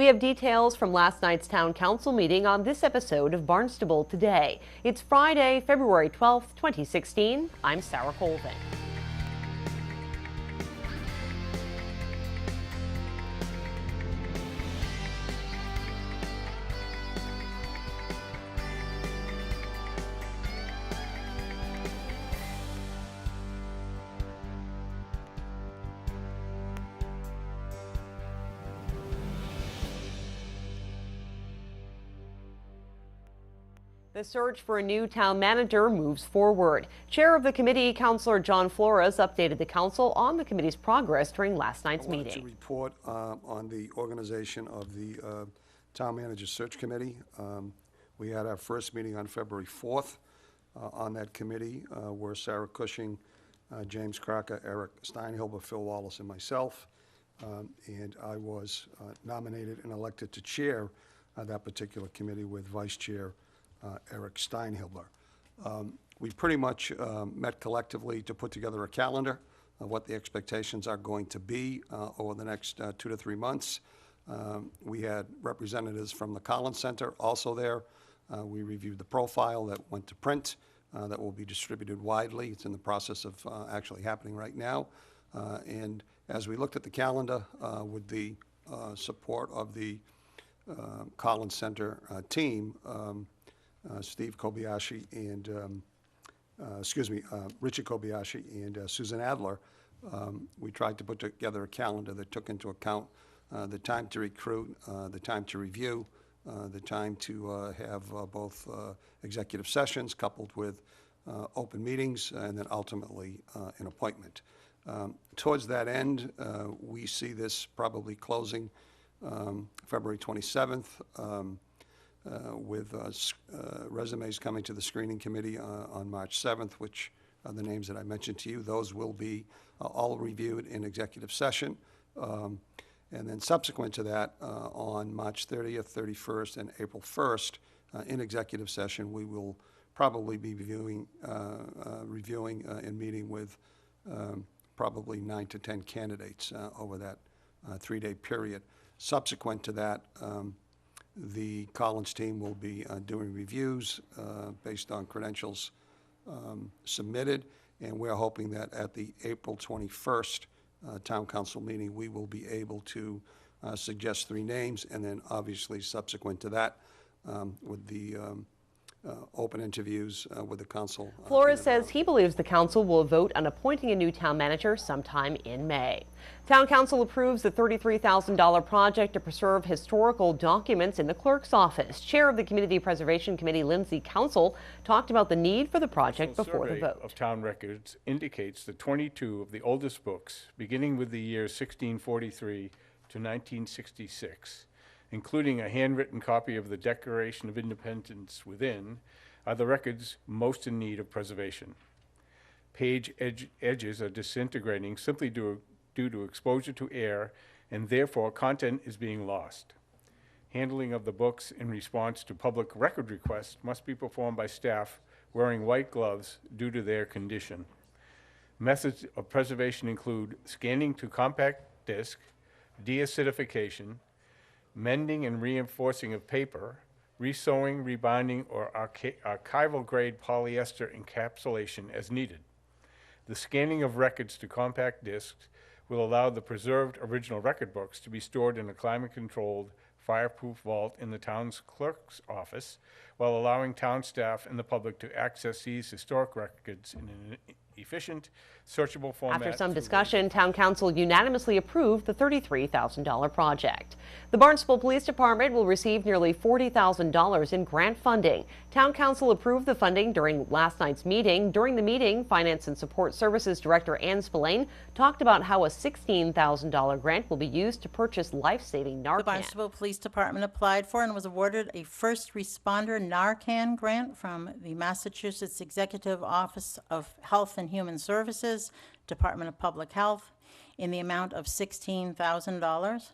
We have details from last night's town council meeting on this episode of Barnstable Today. It's Friday, February 12th, 2016. I'm Sarah Colvin. The search for a new town manager moves forward. Chair of the committee, Councillor John Flores, updated the council on the committee's progress during last night's meeting. I want to report on the organization of the town manager search committee. We had our first meeting on February 4th. On that committee were Sarah Cushing, James Crocker, Eric Steinhilber, Phil Wallace, and myself. And I was nominated and elected to chair that particular committee with Vice Chair Eric Steinhilber. We pretty much met collectively to put together a calendar of what the expectations are going to be over the next 2 to 3 months. We had representatives from the Collins Center also there. We reviewed the profile that went to print that will be distributed widely. It's in the process of actually happening right now. And as we looked at the calendar with the support of the Collins Center team, Steve Kobayashi and, Richard Kobayashi and Susan Adler, we tried to put together a calendar that took into account the time to recruit, the time to review, the time to have both executive sessions coupled with open meetings, and then ultimately an appointment. Towards that end, we see this probably closing February 27th. With resumes coming to the screening committee on March 7th, which are the names that I mentioned to you. Those will be all reviewed in executive session. And then subsequent to that, on March 30th, 31st, and April 1st, in executive session, we will probably be reviewing and meeting with probably 9 to 10 candidates over that 3-day period. Subsequent to that, the Collins team will be doing reviews based on credentials submitted, and we're hoping that at the April 21st Town Council meeting, we will be able to suggest 3 names, and then obviously subsequent to that, with the open interviews with the council. Flores says he believes the council will vote on appointing a new town manager sometime in May. Town council approves the $33,000 project to preserve historical documents in the clerk's office. Chair of the Community Preservation Committee, Lindsay Council, talked about the need for the project before the vote. Of town records indicates that 22 of the oldest books, beginning with the year 1643 to 1966, including a handwritten copy of the Declaration of Independence within, are the records most in need of preservation. Page edges are disintegrating simply due to exposure to air, and therefore content is being lost. Handling of the books in response to public record requests must be performed by staff wearing white gloves due to their condition. Methods of preservation include scanning to compact disc, deacidification, mending and reinforcing of paper, resewing, rebinding, or archival grade polyester encapsulation as needed. The scanning of records to compact discs will allow the preserved original record books to be stored in a climate-controlled, fireproof vault in the town's clerk's office, while allowing town staff and the public to access these historic records in an efficient, searchable format. After some discussion, Town Council unanimously approved the $33,000 project. The Barnstable Police Department will receive nearly $40,000 in grant funding. Town Council approved the funding during last night's meeting. During the meeting, Finance and Support Services Director Ann Spillane talked about how a $16,000 grant will be used to purchase life-saving Narcan. The Barnstable Police Department applied for and was awarded a first responder Narcan grant from the Massachusetts Executive Office of Health and Human Services, Department of Public Health, in the amount of $16,000.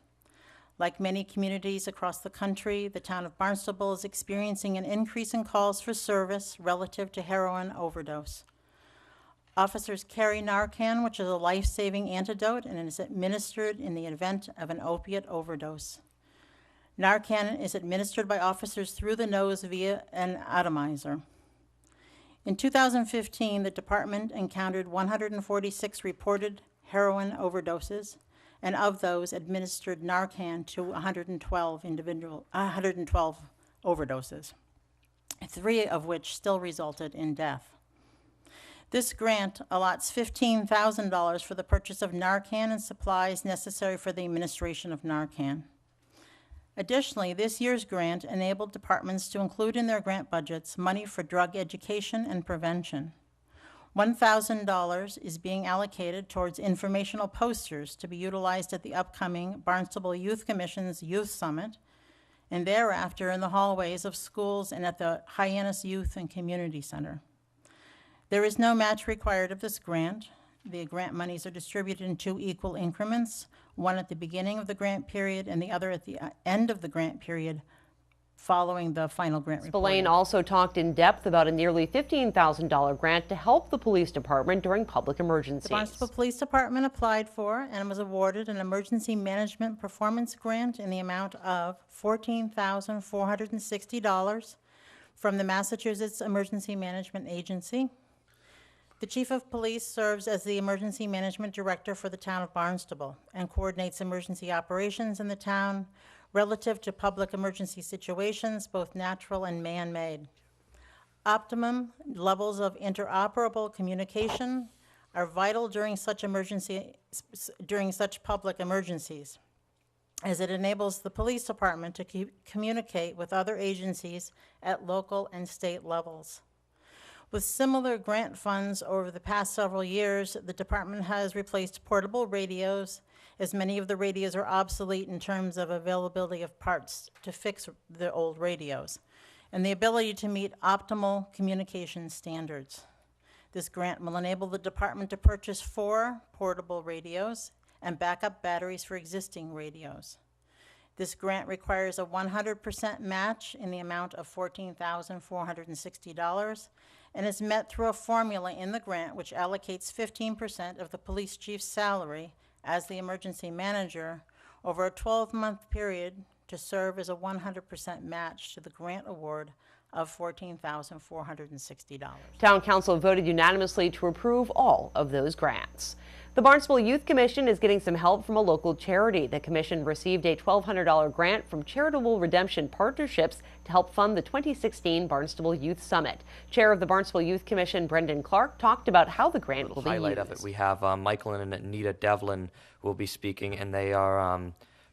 Like many communities across the country, the town of Barnstable is experiencing an increase in calls for service relative to heroin overdose. Officers carry Narcan, which is a life-saving antidote and is administered in the event of an opiate overdose. Narcan is administered by officers through the nose via an atomizer. In 2015, the department encountered 146 reported heroin overdoses, and of those administered Narcan to 112 overdoses, 3 of which still resulted in death. This grant allots $15,000 for the purchase of Narcan and supplies necessary for the administration of Narcan. Additionally, this year's grant enabled departments to include in their grant budgets money for drug education and prevention. $1,000 is being allocated towards informational posters to be utilized at the upcoming Barnstable Youth Commission's Youth Summit, and thereafter in the hallways of schools and at the Hyannis Youth and Community Center. There is no match required of this grant. The grant monies are distributed in 2 equal increments, one at the beginning of the grant period and the other at the end of the grant period following the final grant report. Spillane also talked in depth about a nearly $15,000 grant to help the police department during public emergencies. The Barnstable Police Department applied for and was awarded an emergency management performance grant in the amount of $14,460 from the Massachusetts Emergency Management Agency. The Chief of Police serves as the Emergency Management Director for the town of Barnstable and coordinates emergency operations in the town relative to public emergency situations, both natural and man-made. Optimum levels of interoperable communication are vital during such public emergencies, as it enables the police department to communicate with other agencies at local and state levels. With similar grant funds over the past several years, the department has replaced portable radios, as many of the radios are obsolete in terms of availability of parts to fix the old radios, and the ability to meet optimal communication standards. This grant will enable the department to purchase 4 portable radios and backup batteries for existing radios. This grant requires a 100% match in the amount of $14,460 and is met through a formula in the grant which allocates 15% of the police chief's salary as the emergency manager over a 12-month period to serve as a 100% match to the grant award of $14,460. Town Council voted unanimously to approve all of those grants. The Barnstable Youth Commission is getting some help from a local charity. The commission received a $1,200 grant from Charitable Redemption Partnerships to help fund the 2016 Barnstable Youth Summit. Chair of the Barnstable Youth Commission, Brendan Clark, talked about how the grant will be used. Highlight of it, we have Michael and Anita Devlin who will be speaking, and they are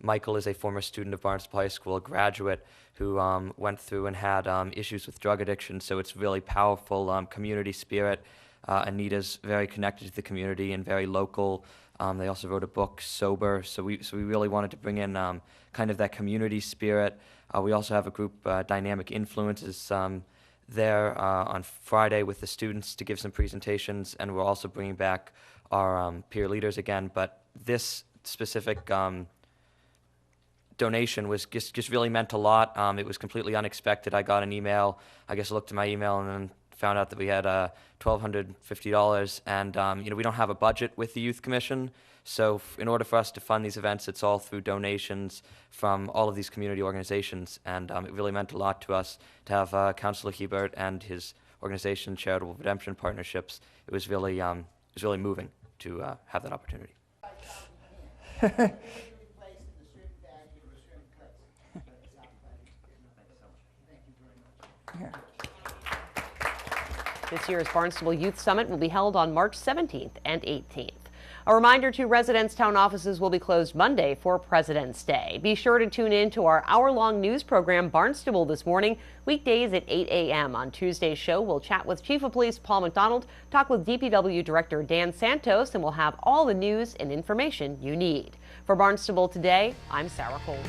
Michael is a former student of Barnstable High School, a graduate who went through and had issues with drug addiction, so it's really powerful community spirit. Anita's very connected to the community and very local. They also wrote a book, Sober, so we really wanted to bring in kind of that community spirit. We also have a group, Dynamic Influences, there on Friday with the students to give some presentations, and we're also bringing back our peer leaders again, but this specific donation was just really meant a lot. It was completely unexpected. I got an email. I guess I looked at my email and then found out that we had $1,250, and we don't have a budget with the Youth Commission, so in order for us to fund these events, it's all through donations from all of these community organizations, and it really meant a lot to us to have Councilor Hebert and his organization, Charitable Redemption Partnerships. It was really moving to have that opportunity. This year's Barnstable Youth Summit will be held on March 17th and 18th. A reminder to residents, town offices will be closed Monday for President's Day. Be sure to tune in to our hour-long news program, Barnstable This Morning, weekdays at 8 a.m. On Tuesday's show, we'll chat with Chief of Police Paul McDonald, talk with DPW Director Dan Santos, and we'll have all the news and information you need. For Barnstable Today, I'm Sarah Coleman.